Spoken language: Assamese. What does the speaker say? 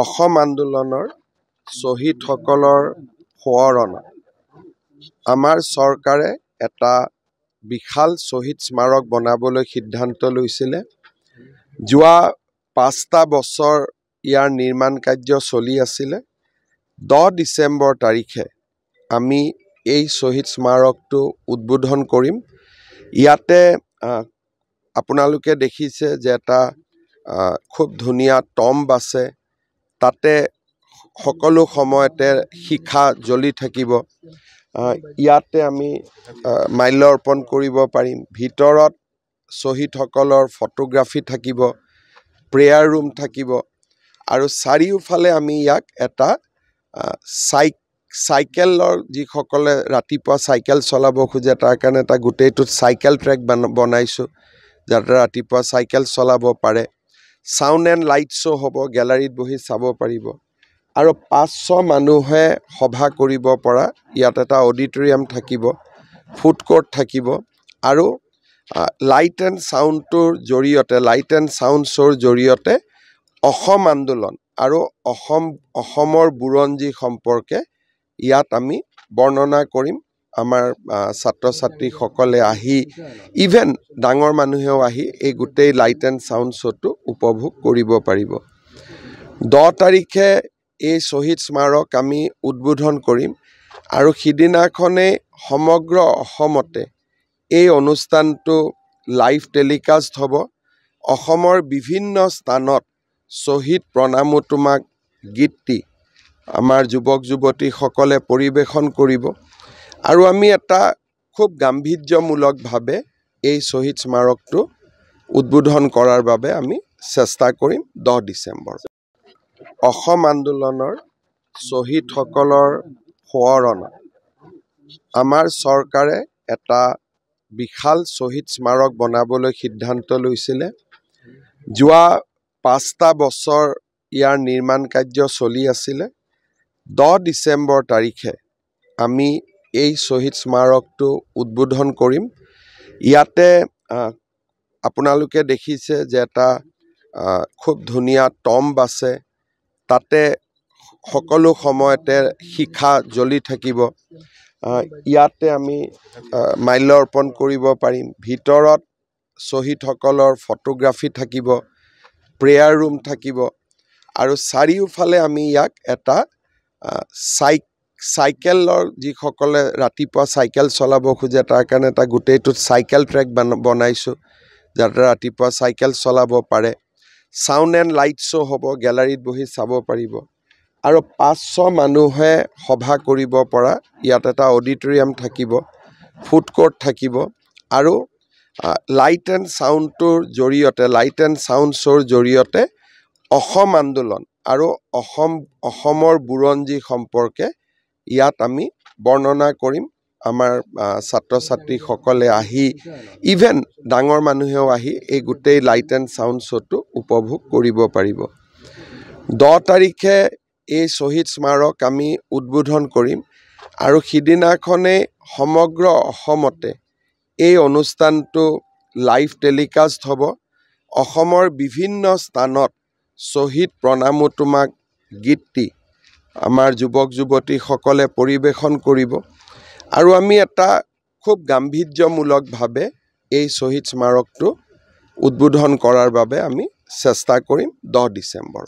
অসম আন্দোলনৰ শ্বহীদসকলৰ সোঁৱৰণত আমাৰ চৰকাৰে এটা বিশাল শ্বহীদ স্মাৰক বনাবলৈ সিদ্ধান্ত লৈছিলে। যোৱা 5টা বছৰ ইয়াৰ নিৰ্মাণ কাৰ্য চলি আছিলে। 10 ডিচেম্বৰ তাৰিখে আমি এই শ্বহীদ স্মাৰকটো উদ্বোধন কৰিম। ইয়াতে আপোনালোকে দেখিছে যে এটা খুব ধুনীয়া টম্ব আছে। তাতে সকলো সময়তে শিখা জ্বলি থাকিব। ইয়াতে আমি মাল্য অৰ্পণ কৰিব পাৰিম। ভিতৰত শ্বহীদসকলৰ ফটোগ্ৰাফি থাকিব, প্ৰেয়াৰ ৰুম থাকিব আৰু চাৰিওফালে আমি ইয়াক এটা চাইকেলৰ যিসকলে ৰাতিপুৱা চাইকেল চলাব খোজে তাৰ কাৰণে এটা গোটেইটো চাইকেল ট্ৰেক বনাইছোঁ, যাতে ৰাতিপুৱা চাইকেল চলাব পাৰে। সাউণ্ড এণ্ড লাইট শ্ব' হ'ব, গেলাৰীত বহি চাব পাৰিব আৰু 500 মানুহে সভা কৰিব পৰা ইয়াত এটা অডিটৰিয়াম থাকিব, ফুড কোৰ্ট থাকিব আৰু লাইট এণ্ড চাউণ্ডটোৰ জৰিয়তে, লাইট এণ্ড চাউণ্ড শ্ব'ৰ জৰিয়তে অসম আন্দোলন আৰু অসমৰ বুৰঞ্জী সম্পৰ্কে ইয়াত আমি বৰ্ণনা কৰিম। আমাৰ ছাত্ৰ ছাত্ৰীসকলে আহি, ইভেন ডাঙৰ মানুহেও আহি এই গোটেই লাইট এণ্ড চাউণ্ড শ্ব'টো উপভোগ কৰিব পাৰিব। 10 তাৰিখে এই শ্বহীদ স্মাৰক আমি উদ্বোধন কৰিম আৰু সিদিনাখনেই সমগ্ৰ অসমতে এই অনুষ্ঠানটো লাইভ টেলিকাষ্ট হ'ব। অসমৰ বিভিন্ন স্থানত শ্বহীদ প্ৰণামো তোমাক গীতটি আমাৰ যুৱক যুৱতীসকলে পৰিৱেশন কৰিব আৰু আমি এটা খুব গাম্ভীৰ্যমূলকভাৱে এই শ্বহীদ স্মাৰকটো উদ্বোধন কৰাৰ বাবে আমি চেষ্টা কৰিম 10 ডিচেম্বৰ। অসম আন্দোলনৰ শ্বহীদসকলৰ সোঁৱৰণত আমাৰ চৰকাৰে এটা বিশাল শ্বহীদ স্মাৰক বনাবলৈ সিদ্ধান্ত লৈছিলে। যোৱা 5টা বছৰ ইয়াৰ নিৰ্মাণ কাৰ্য চলি আছিলে। 10 ডিচেম্বৰ তাৰিখে আমি এই শ্বহীদ স্মাৰকটো উদ্বোধন কৰিম। ইয়াতে আপোনালোকে দেখিছে যে এটা খুব ধুনীয়া টম্ব আছে। তাতে সকলো সময়তে শিখা জ্বলি থাকিব। ইয়াতে আমি মাল্য অৰ্পণ কৰিব পাৰিম। ভিতৰত শ্বহীদসকলৰ ফটোগ্ৰাফি থাকিব, প্ৰেয়াৰ ৰুম থাকিব আৰু চাৰিওফালে আমি ইয়াক এটা চাইকেলৰ যিসকলে ৰাতিপুৱা চাইকেল চলাব খোজে তাৰ কাৰণে এটা গোটেইটো চাইকেল ট্ৰেক বনাইছোঁ, যাতে ৰাতিপুৱা চাইকেল চলাব পাৰে। সাউণ্ড এণ্ড লাইট শ্ব' হ'ব, গেলাৰীত বহি চাব পাৰিব আৰু 500 মানুহে সভা কৰিব পৰা ইয়াত এটা অডিটৰিয়াম থাকিব, ফুড কোৰ্ট থাকিব আৰু লাইট এণ্ড চাউণ্ডটোৰ জৰিয়তে, লাইট এণ্ড চাউণ্ড শ্ব'ৰ জৰিয়তে অসম আন্দোলন আৰু অসমৰ বুৰঞ্জী সম্পৰ্কে ইয়াত আমি বৰ্ণনা কৰিম। আমাৰ ছাত্ৰ ছাত্ৰীসকলে আহি, ইভেন ডাঙৰ মানুহেও আহি এই গোটেই লাইট এণ্ড চাউণ্ড শ্ব'টো উপভোগ কৰিব পাৰিব। 10 তাৰিখে এই শ্বহীদ স্মাৰক আমি উদ্বোধন কৰিম আৰু সিদিনাখনেই সমগ্ৰ অসমতে এই অনুষ্ঠানটো লাইভ টেলিকাষ্ট হ'ব। অসমৰ বিভিন্ন স্থানত শ্বহীদ প্ৰণামো তোমাক গীতটি আমাৰ যুৱক যুৱতীসকলে পৰিৱেশন কৰিব আৰু আমি এটা খুব গাম্ভীৰ্যমূলকভাৱে এই শ্বহীদ স্মাৰকটো উদ্বোধন কৰাৰ বাবে আমি চেষ্টা কৰিম 10 ডিচেম্বৰ।